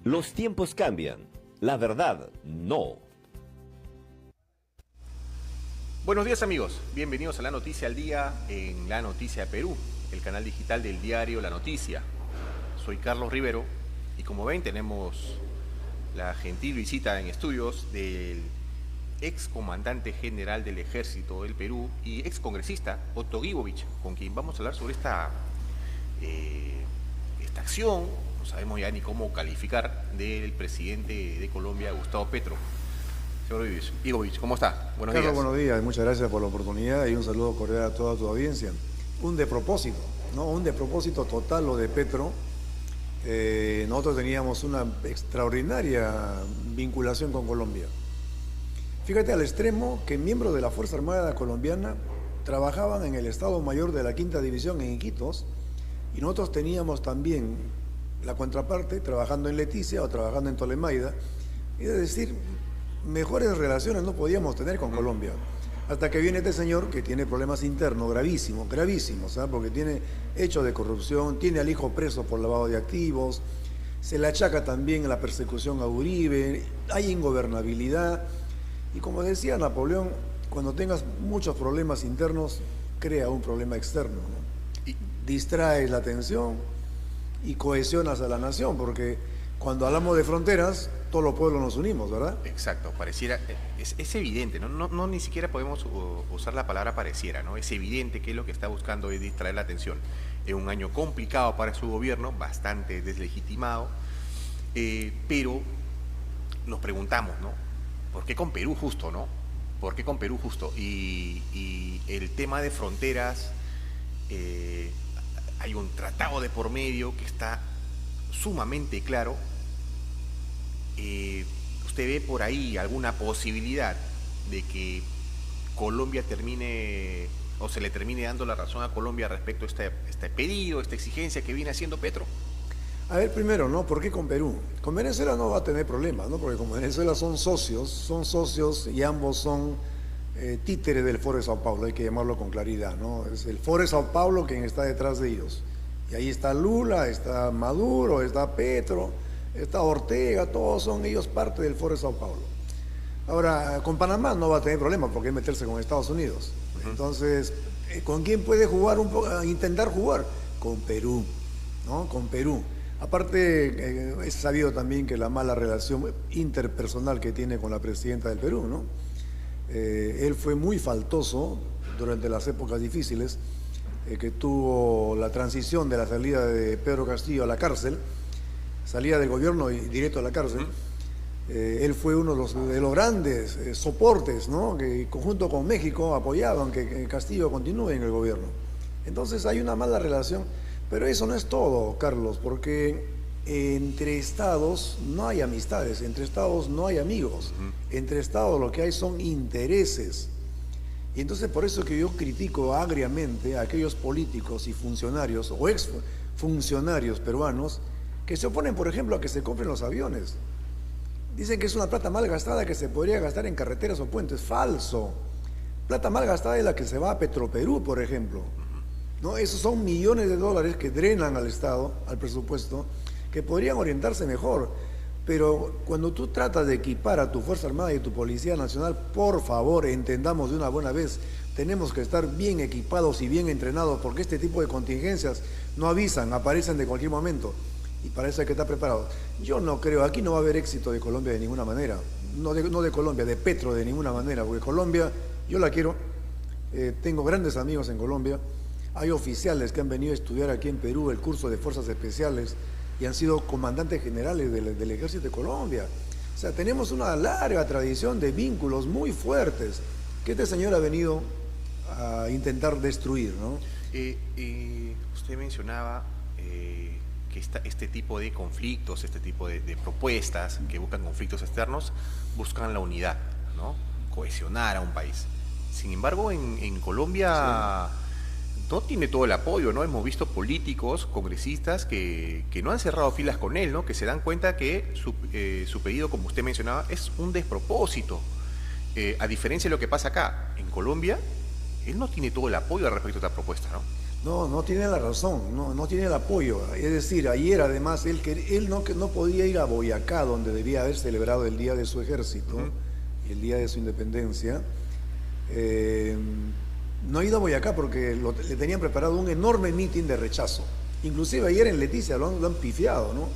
Los tiempos cambian, la verdad no. Buenos días amigos, bienvenidos a La Noticia al Día en La Noticia de Perú, el canal digital del diario La Noticia. Soy Carlos Rivero y como ven tenemos la gentil visita en estudios del ex comandante general del Ejército del Perú y ex congresista Otto Guibovich, con quien vamos a hablar sobre esta acción, no sabemos ya ni cómo calificar, del presidente de Colombia, Gustavo Petro. Señor Guibovich, ¿cómo está? Buenos días. Buenos días, muchas gracias por la oportunidad y un saludo cordial a toda tu audiencia. Un despropósito, ¿no? Un despropósito total lo de Petro. Nosotros teníamos una extraordinaria vinculación con Colombia. Fíjate al extremo que miembros de la Fuerza Armada colombiana trabajaban en el Estado Mayor de la Quinta División en Iquitos y nosotros teníamos también la contraparte trabajando en Leticia o trabajando en Tolemaida. Es decir, mejores relaciones no podíamos tener con Colombia. Hasta que viene este señor que tiene problemas internos gravísimos, ¿sabes? Porque tiene hechos de corrupción, tiene al hijo preso por lavado de activos, se le achaca también la persecución a Uribe, hay ingobernabilidad. Y como decía Napoleón, cuando tengas muchos problemas internos, crea un problema externo, ¿no? Y distraes la atención y cohesionas a la nación, porque cuando hablamos de fronteras, todos los pueblos nos unimos, ¿verdad? Exacto, pareciera, es evidente, ¿no? No ni siquiera podemos usar la palabra pareciera, ¿no? Es evidente que lo que está buscando es distraer la atención. Es un año complicado para su gobierno, bastante deslegitimado, pero nos preguntamos, ¿no? ¿Por qué con Perú justo, no? ¿Por qué con Perú justo? Y el tema de fronteras, hay un tratado de por medio que está sumamente claro. ¿Usted ve por ahí alguna posibilidad de que Colombia termine o se le termine dando la razón a Colombia respecto a este pedido, esta exigencia que viene haciendo Petro? A ver, primero, ¿no? ¿Por qué con Perú? Con Venezuela no va a tener problemas, ¿no? Porque con Venezuela son socios y ambos son títeres del Foro de Sao Paulo, hay que llamarlo con claridad, ¿no? Es el Foro de Sao Paulo quien está detrás de ellos. Y ahí está Lula, está Maduro, está Petro, está Ortega, todos son ellos parte del Foro de Sao Paulo. Ahora, con Panamá no va a tener problemas porque es meterse con Estados Unidos. Entonces, ¿con quién puede jugar intentar jugar? Con Perú, ¿no? Con Perú. Aparte, es sabido también que la mala relación interpersonal que tiene con la presidenta del Perú, ¿no? Él fue muy faltoso durante las épocas difíciles que tuvo la transición de la salida de Pedro Castillo a la cárcel, salía del gobierno y directo a la cárcel. Él fue uno de los grandes soportes, ¿no? Que junto con México apoyaban que Castillo continúe en el gobierno. Entonces hay una mala relación. Pero eso no es todo, Carlos, porque entre estados no hay amistades, entre estados no hay amigos, entre estados lo que hay son intereses. Y entonces por eso que yo critico agriamente a aquellos políticos y funcionarios o exfuncionarios peruanos que se oponen, por ejemplo, a que se compren los aviones. Dicen que es una plata mal gastada que se podría gastar en carreteras o puentes. Falso. Plata mal gastada es la que se va a Petroperú, por ejemplo. ¿No? Esos son millones de dólares que drenan al Estado, al presupuesto, que podrían orientarse mejor. Pero cuando tú tratas de equipar a tu Fuerza Armada y tu Policía Nacional, por favor, entendamos de una buena vez, tenemos que estar bien equipados y bien entrenados, porque este tipo de contingencias no avisan, aparecen de cualquier momento, y para eso hay que estar preparados. Yo no creo, aquí no va a haber éxito de Colombia de ninguna manera, no de Colombia, de Petro de ninguna manera, porque Colombia, yo la quiero, tengo grandes amigos en Colombia. Hay oficiales que han venido a estudiar aquí en Perú el curso de Fuerzas Especiales y han sido comandantes generales del Ejército de Colombia. O sea, tenemos una larga tradición de vínculos muy fuertes que este señor ha venido a intentar destruir, ¿no? Usted mencionaba que este tipo de conflictos, este tipo de propuestas que buscan conflictos externos, buscan la unidad, ¿no? Cohesionar a un país. Sin embargo, en Colombia... Sí. No tiene todo el apoyo, ¿no? Hemos visto políticos, congresistas que no han cerrado filas con él, ¿no? Que se dan cuenta que su pedido, como usted mencionaba, es un despropósito. A diferencia de lo que pasa acá, en Colombia, él no tiene todo el apoyo respecto a esta propuesta, ¿no? No, no tiene la razón, no tiene el apoyo. Es decir, ayer además él no podía ir a Boyacá, donde debía haber celebrado el Día de su Ejército y el Día de su Independencia. No ha ido a Boyacá porque le tenían preparado un enorme mitin de rechazo. Inclusive ayer en Leticia lo han pifiado, ¿no?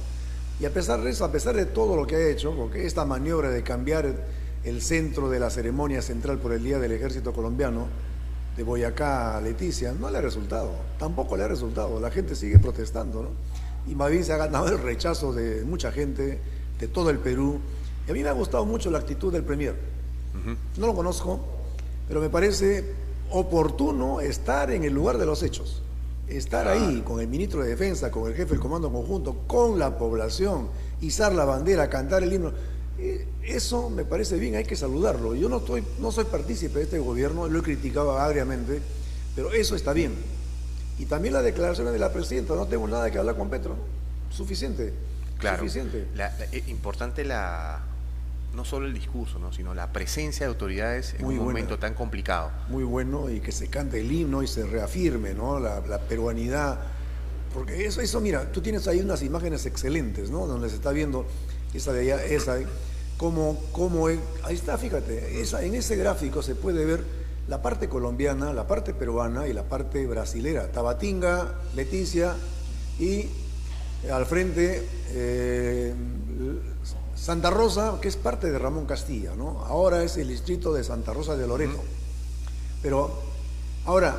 Y a pesar de eso, a pesar de todo lo que ha hecho, porque esta maniobra de cambiar el centro de la ceremonia central por el Día del Ejército Colombiano, de Boyacá a Leticia, no le ha resultado, tampoco le ha resultado, la gente sigue protestando, ¿no? Y más bien se ha ganado el rechazo de mucha gente, de todo el Perú, y a mí me ha gustado mucho la actitud del Premier. No lo conozco, pero me parece oportuno estar en el lugar de los hechos, estar ahí con el ministro de Defensa, con el jefe del Comando Conjunto, con la población, izar la bandera, cantar el himno. Eso me parece bien, hay que saludarlo. Yo no soy partícipe de este gobierno, lo he criticado agriamente, pero eso está bien. Y también las declaraciones de la presidenta, no tengo nada que hablar con Petro, suficiente. Claro, suficiente. Importante no solo el discurso, ¿no? Sino la presencia de autoridades en un momento tan complicado. Muy bueno, y que se cante el himno y se reafirme, ¿no? La peruanidad. Porque eso, mira, tú tienes ahí unas imágenes excelentes, ¿no? Donde se está viendo esa de allá, ahí está, fíjate, en ese gráfico se puede ver la parte colombiana, la parte peruana y la parte brasilera, Tabatinga, Leticia y al frente Santa Rosa, que es parte de Ramón Castilla, ¿no? Ahora es el distrito de Santa Rosa de Loreto. Pero ahora,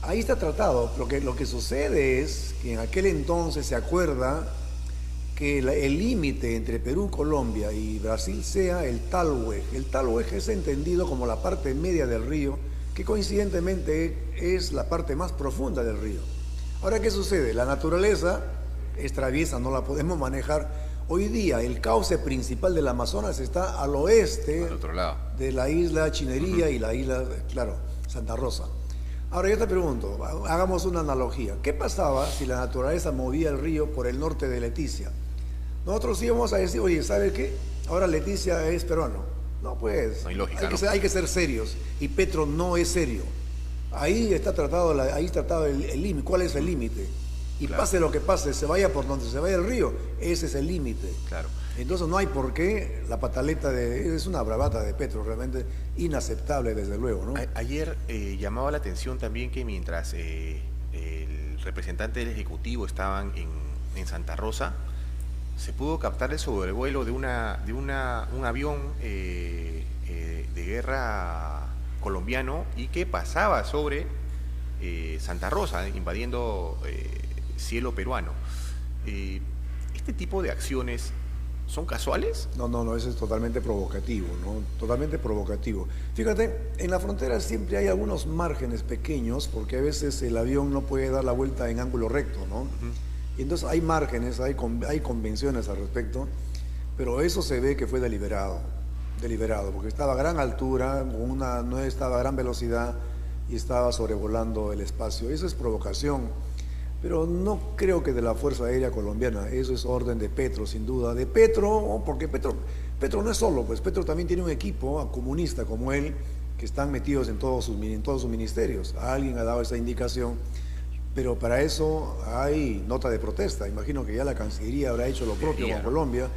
ahí está tratado, lo que sucede es que en aquel entonces se acuerda que el límite entre Perú, Colombia y Brasil sea el Talhuej. El Talhuej es entendido como la parte media del río, que coincidentemente es la parte más profunda del río. Ahora, ¿qué sucede? La naturaleza es traviesa, no la podemos manejar. Hoy día el cauce principal del Amazonas está al oeste, al otro lado, de la isla Chinería y la isla, claro, Santa Rosa. Ahora yo te pregunto, hagamos una analogía. ¿Qué pasaba si la naturaleza movía el río por el norte de Leticia? Nosotros íbamos a decir, oye, ¿sabe qué? Ahora Leticia es peruano. No, pues, no hay lógica, hay que ser serios. Y Petro no es serio. Ahí está tratado el límite. ¿Cuál es el límite? Y claro, pase lo que pase, se vaya por donde se vaya el río, ese es el límite. Claro. Entonces no hay por qué la pataleta es una bravata de Petro, realmente inaceptable desde luego, ¿no? Ayer llamaba la atención también que mientras el representante del Ejecutivo estaban en Santa Rosa, se pudo captar el sobrevuelo de un avión de guerra colombiano y que pasaba sobre Santa Rosa, invadiendo cielo peruano. ¿Este tipo de acciones son casuales? No, eso es totalmente provocativo, ¿no? Totalmente provocativo. Fíjate, en la frontera siempre hay algunos márgenes pequeños, porque a veces el avión no puede dar la vuelta en ángulo recto, ¿no? Y entonces hay márgenes, hay convenciones al respecto, pero eso se ve que fue deliberado, porque estaba a gran altura, no estaba a gran velocidad y estaba sobrevolando el espacio. Eso es provocación, pero no creo que de la Fuerza Aérea Colombiana. Eso es orden de Petro, sin duda. De Petro, porque Petro no es solo, pues Petro también tiene un equipo comunista como él, que están metidos en todos sus ministerios. Alguien ha dado esa indicación, pero para eso hay nota de protesta. Imagino que ya la Cancillería habrá hecho lo propio con Colombia,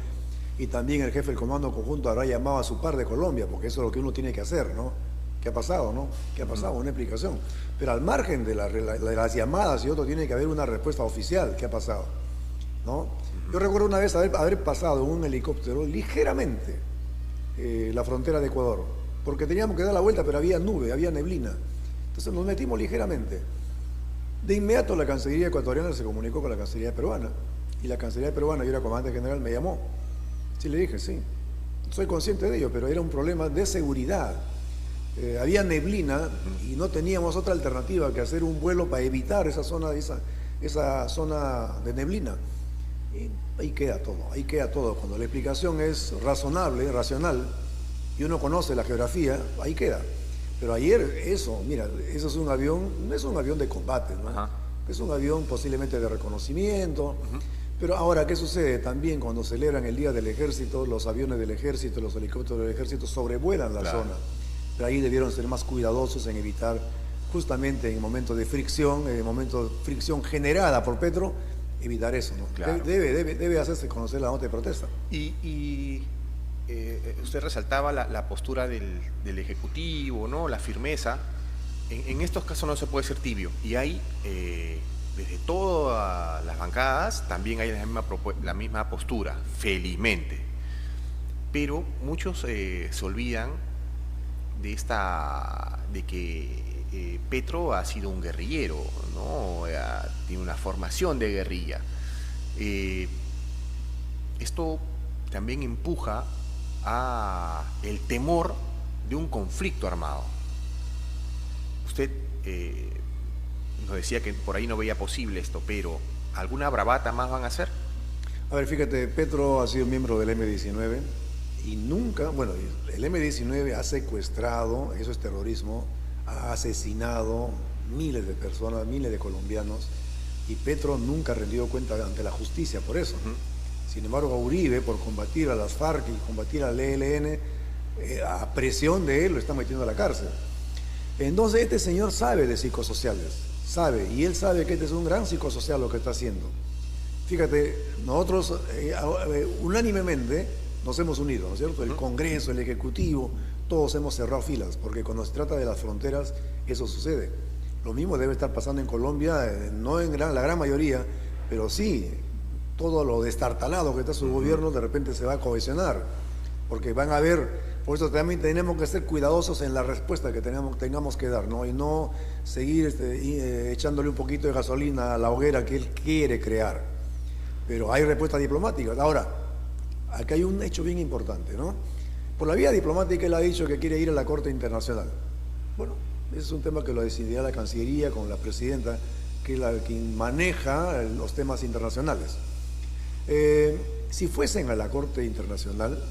y también el jefe del Comando Conjunto habrá llamado a su par de Colombia, porque eso es lo que uno tiene que hacer, ¿no? ¿Qué ha pasado, no? ¿Qué ha pasado? Una explicación. Pero al margen de las llamadas y otro, tiene que haber una respuesta oficial. ¿Qué ha pasado? ¿No? Yo recuerdo una vez haber pasado en un helicóptero ligeramente la frontera de Ecuador, porque teníamos que dar la vuelta, pero había nube, había neblina. Entonces nos metimos ligeramente. De inmediato la Cancillería ecuatoriana se comunicó con la Cancillería peruana, y la Cancillería peruana, yo era comandante general, me llamó. Sí, le dije, sí, soy consciente de ello, pero era un problema de seguridad. Había neblina y no teníamos otra alternativa que hacer un vuelo para evitar esa zona de neblina. Y ahí queda todo. Cuando la explicación es razonable, racional, y uno conoce la geografía, ahí queda. Pero ayer eso es un avión, no es un avión de combate, ¿no? Es un avión posiblemente de reconocimiento. Pero ahora, ¿qué sucede? También cuando celebran el Día del Ejército, los aviones del Ejército, los helicópteros del Ejército sobrevuelan la zona. Pero ahí debieron ser más cuidadosos en evitar justamente en momentos de fricción, en momentos de fricción generada por Petro, evitar eso, ¿no? Claro. Debe hacerse conocer la nota de protesta. Usted resaltaba la postura del Ejecutivo, ¿no? La firmeza. En estos casos no se puede ser tibio. Y hay, desde todas las bancadas, también hay la misma postura, felizmente. Pero muchos se olvidan de que Petro ha sido un guerrillero, ¿no? Tiene una formación de guerrilla. Esto también empuja a el temor de un conflicto armado. Usted nos decía que por ahí no veía posible esto, pero ¿alguna bravata más van a hacer? A ver, fíjate, Petro ha sido miembro del M-19 y nunca, bueno, el M-19 ha secuestrado, eso es terrorismo, ha asesinado miles de personas, miles de colombianos, y Petro nunca ha rendido cuenta ante la justicia por eso. Sin embargo, Uribe, por combatir a las FARC y combatir al ELN, a presión de él lo está metiendo a la cárcel. Entonces este señor sabe de psicosociales, sabe, y él sabe que este es un gran psicosocial lo que está haciendo. Fíjate, nosotros unánimemente nos hemos unido, ¿no es cierto? El Congreso, el Ejecutivo, todos hemos cerrado filas, porque cuando se trata de las fronteras, eso sucede. Lo mismo debe estar pasando en Colombia, no en la gran mayoría, pero sí, todo lo destartalado que está su gobierno de repente se va a cohesionar, porque van a ver. Por eso también tenemos que ser cuidadosos en la respuesta que tengamos que dar, ¿no? Y no seguir echándole un poquito de gasolina a la hoguera que él quiere crear. Pero hay respuestas diplomáticas. Ahora, aquí hay un hecho bien importante, ¿no? Por la vía diplomática él ha dicho que quiere ir a la Corte Internacional. Bueno, ese es un tema que lo decidirá la Cancillería con la presidenta, que es quien maneja los temas internacionales. Si fuesen a la Corte Internacional,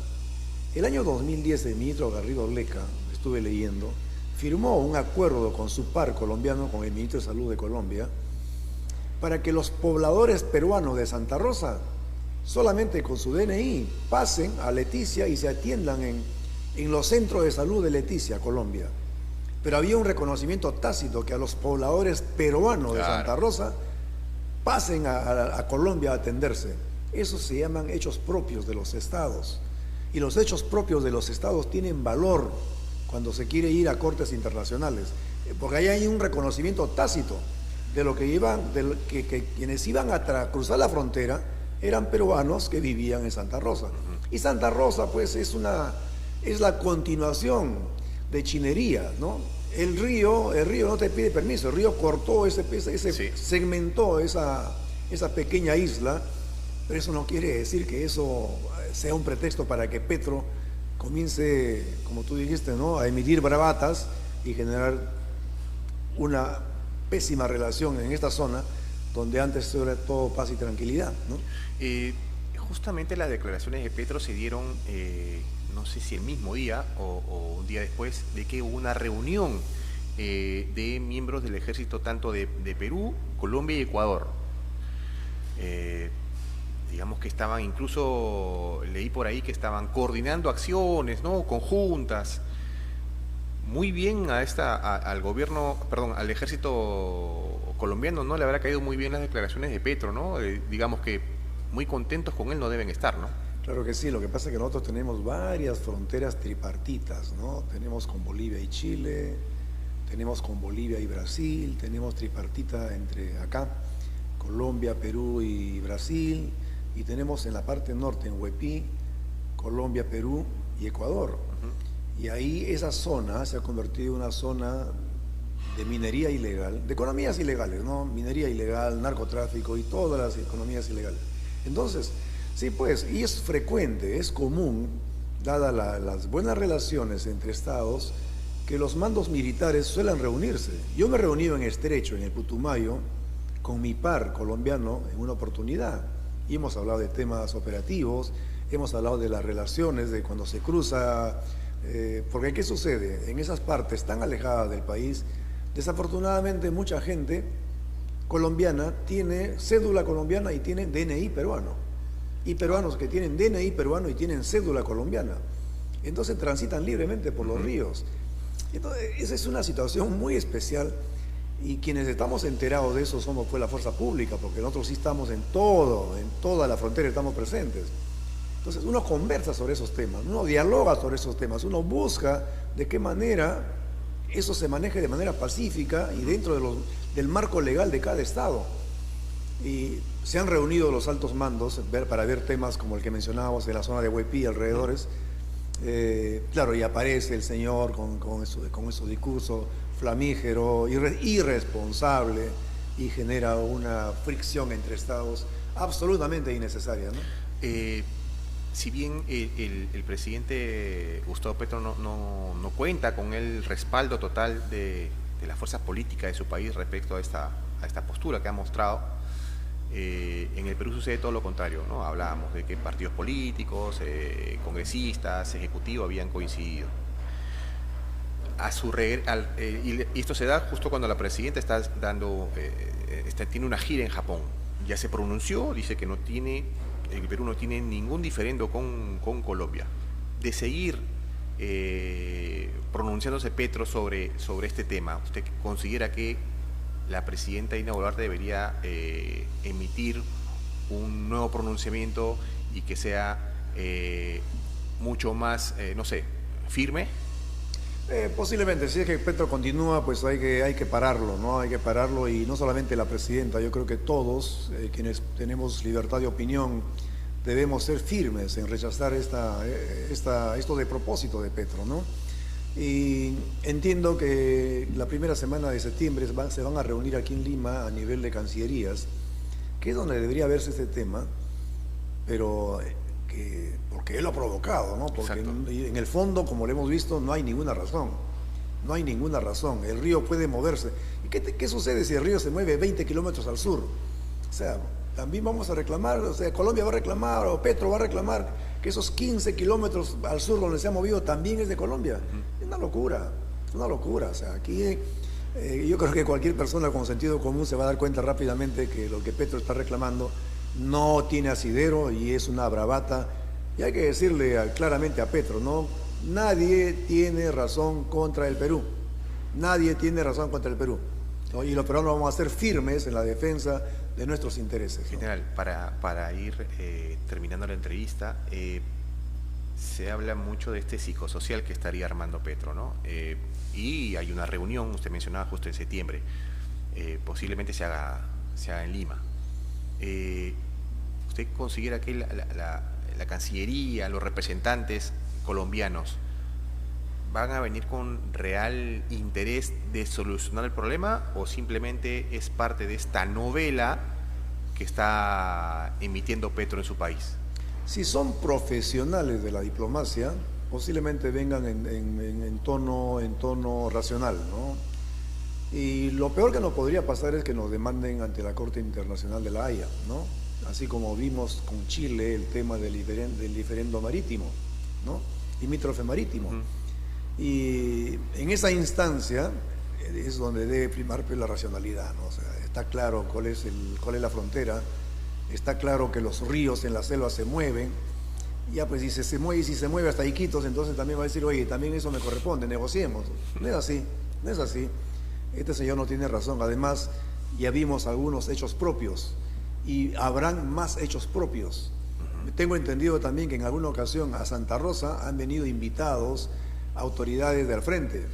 el año 2010 el ministro Garrido Leca, estuve leyendo, firmó un acuerdo con su par colombiano, con el ministro de Salud de Colombia, para que los pobladores peruanos de Santa Rosa, solamente con su DNI, pasen a Leticia y se atiendan en los centros de salud de Leticia, Colombia. Pero había un reconocimiento tácito que a los pobladores peruanos de Santa Rosa pasen a Colombia a atenderse. Eso se llaman hechos propios de los estados. Y los hechos propios de los estados tienen valor cuando se quiere ir a cortes internacionales, porque ahí hay un reconocimiento tácito de lo que que quienes iban a cruzar la frontera eran peruanos que vivían en Santa Rosa. Y Santa Rosa, pues, es la continuación de Chinería, ¿no? El río no te pide permiso, el río cortó segmentó esa pequeña isla, pero eso no quiere decir que eso sea un pretexto para que Petro comience, como tú dijiste, ¿no?, a emitir bravatas y generar una pésima relación en esta zona donde antes era todo paz y tranquilidad, ¿no? Justamente las declaraciones de Petro se dieron, no sé si el mismo día o un día después, de que hubo una reunión de miembros del ejército tanto de Perú, Colombia y Ecuador. Digamos que estaban, incluso leí por ahí que estaban coordinando acciones, ¿no?, conjuntas. Muy bien al gobierno, perdón, al ejército colombiano, ¿no? Le habrá caído muy bien las declaraciones de Petro, ¿no? Digamos que muy contentos con él no deben estar, ¿no? Claro que sí, lo que pasa es que nosotros tenemos varias fronteras tripartitas, ¿no? Tenemos con Bolivia y Chile, tenemos con Bolivia y Brasil, tenemos tripartita entre acá, Colombia, Perú y Brasil, y tenemos en la parte norte, en Huepí, Colombia, Perú y Ecuador. Y ahí esa zona se ha convertido en una zona de minería ilegal, de economías ilegales, ¿no? Minería ilegal, narcotráfico y todas las economías ilegales. Entonces, sí, pues, y es frecuente, es común, dadas las buenas relaciones entre estados, que los mandos militares suelen reunirse. Yo me he reunido en Estrecho, en el Putumayo, con mi par colombiano en una oportunidad. Y hemos hablado de temas operativos, hemos hablado de las relaciones, de cuando se cruza, porque ¿qué sucede? En esas partes tan alejadas del país, desafortunadamente mucha gente colombiana tiene cédula colombiana y tiene DNI peruano. Y peruanos que tienen DNI peruano y tienen cédula colombiana. Entonces transitan libremente por los ríos. Entonces, esa es una situación muy especial Y quienes estamos enterados de eso somos pues la fuerza pública, porque nosotros sí estamos en toda la frontera estamos presentes. Entonces uno conversa sobre esos temas, uno dialoga sobre esos temas, uno busca de qué manera eso se maneje de manera pacífica y dentro del marco legal de cada estado. Y se han reunido los altos mandos para ver temas como el que mencionábamos en la zona de Huepí y alrededores. Claro, y aparece el señor con su discurso flamígero, irresponsable, y genera una fricción entre estados absolutamente innecesaria, ¿no? Si bien el presidente Gustavo Petro no cuenta con el respaldo total de las fuerzas políticas de su país respecto a esta postura que ha mostrado, en el Perú sucede todo lo contrario, ¿no? Hablábamos de que partidos políticos, congresistas, ejecutivos habían coincidido. Y esto se da justo cuando la presidenta tiene una gira en Japón. Ya se pronunció, dice que el Perú no tiene ningún diferendo con Colombia. De seguir pronunciándose Petro sobre este tema, ¿usted considera que la presidenta Dina Boluarte debería emitir un nuevo pronunciamiento y que sea mucho más, no sé, firme? Posiblemente, si es que Petro continúa, pues hay que pararlo, ¿no? Hay que pararlo, y no solamente la presidenta, yo creo que todos quienes tenemos libertad de opinión debemos ser firmes en rechazar esto de propósito de Petro, ¿no? Y entiendo que la primera semana de septiembre se van a reunir aquí en Lima a nivel de cancillerías, que es donde debería verse este tema, pero porque él lo ha provocado, ¿no? Porque en el fondo, como lo hemos visto, no hay ninguna razón. No hay ninguna razón. El río puede moverse. ¿Y qué sucede si el río se mueve 20 kilómetros al sur? O sea, también vamos a reclamar, o sea, Colombia va a reclamar, o Petro va a reclamar, que esos 15 kilómetros al sur donde se ha movido también es de Colombia. Es una locura, es una locura. O sea, aquí yo creo que cualquier persona con sentido común se va a dar cuenta rápidamente que lo que Petro está reclamando no tiene asidero y es una bravata. Y hay que decirle claramente a Petro, ¿no? Nadie tiene razón contra el Perú. Nadie tiene razón contra el Perú, ¿no? Y los peruanos vamos a ser firmes en la defensa de nuestros intereses, ¿no? General, para ir terminando la entrevista, se habla mucho de este psicosocial que estaría armando Petro, ¿no? Y hay una reunión, usted mencionaba justo en septiembre, posiblemente se haga en Lima. ¿Usted considera que la Cancillería, los representantes colombianos van a venir con real interés de solucionar el problema, o simplemente es parte de esta novela que está emitiendo Petro en su país? Si son profesionales de la diplomacia, posiblemente vengan en tono racional, ¿no? Y lo peor que nos podría pasar es que nos demanden ante la Corte Internacional de la Haya, ¿no? Así como vimos con Chile el tema del diferendo marítimo, ¿no? Limítrofe marítimo. Y en esa instancia es donde debe primar la racionalidad, ¿no? O sea, está claro cuál es la frontera, está claro que los ríos en la selva se mueven. Ya pues si se mueve hasta Iquitos, entonces también va a decir, oye, también eso me corresponde, negociemos. No es así, no es así. Este señor no tiene razón. Además, ya vimos algunos hechos propios y habrán más hechos propios. Tengo entendido también que en alguna ocasión a Santa Rosa han venido invitados autoridades del frente.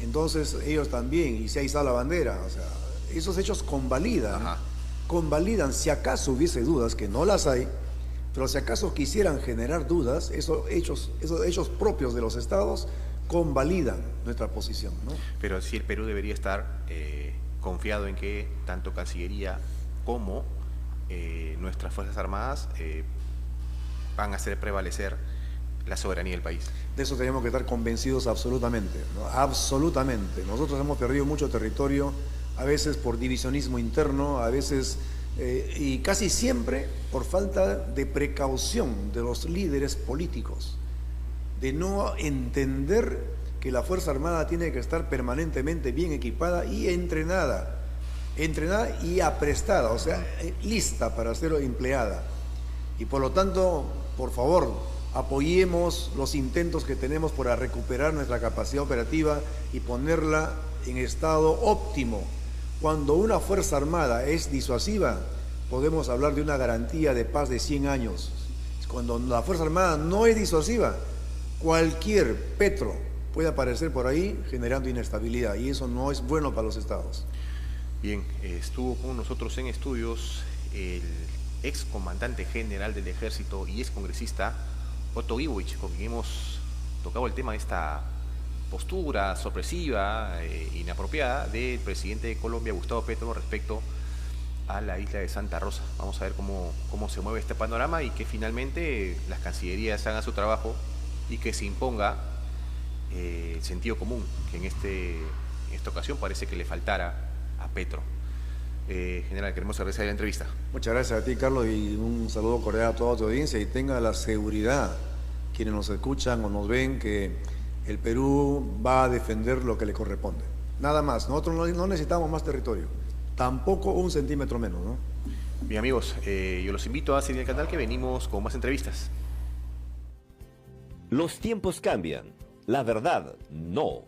Entonces ellos también, y si ahí está la bandera, o sea, esos hechos convalidan, si acaso hubiese dudas, que no las hay, pero si acaso quisieran generar dudas, esos hechos propios de los estados convalidan nuestra posición, ¿no? Pero sí, el Perú debería estar confiado en que tanto Cancillería como nuestras Fuerzas Armadas van a hacer prevalecer la soberanía del país. De eso tenemos que estar convencidos absolutamente, ¿no? Absolutamente. Nosotros hemos perdido mucho territorio, a veces por divisionismo interno, a veces y casi siempre por falta de precaución de los líderes políticos, de no entender que la Fuerza Armada tiene que estar permanentemente bien equipada y entrenada y aprestada, o sea, lista para ser empleada. Y por lo tanto, por favor, apoyemos los intentos que tenemos para recuperar nuestra capacidad operativa y ponerla en estado óptimo Cuando una fuerza armada es disuasiva, podemos hablar de una garantía de paz de 100 años. Cuando la fuerza armada no es disuasiva, cualquier Petro puede aparecer por ahí generando inestabilidad, y eso no es bueno para los estados. Bien, estuvo con nosotros en estudios el ex comandante general del ejército y ex congresista Otto Gibovich, con quien hemos tocado el tema de esta postura sorpresiva, inapropiada del presidente de Colombia, Gustavo Petro, respecto a la isla de Santa Rosa. Vamos a ver cómo se mueve este panorama y que finalmente las cancillerías hagan su trabajo y que se imponga el sentido común, que en esta ocasión parece que le faltara a Petro. General, queremos agradecer la entrevista. Muchas gracias a ti, Carlos, y un saludo cordial a toda tu audiencia, y tenga la seguridad, quienes nos escuchan o nos ven, que el Perú va a defender lo que le corresponde. Nada más, nosotros no necesitamos más territorio, tampoco un centímetro menos, ¿no? Bien, amigos, yo los invito a seguir el canal, que venimos con más entrevistas. Los tiempos cambian. La verdad, no.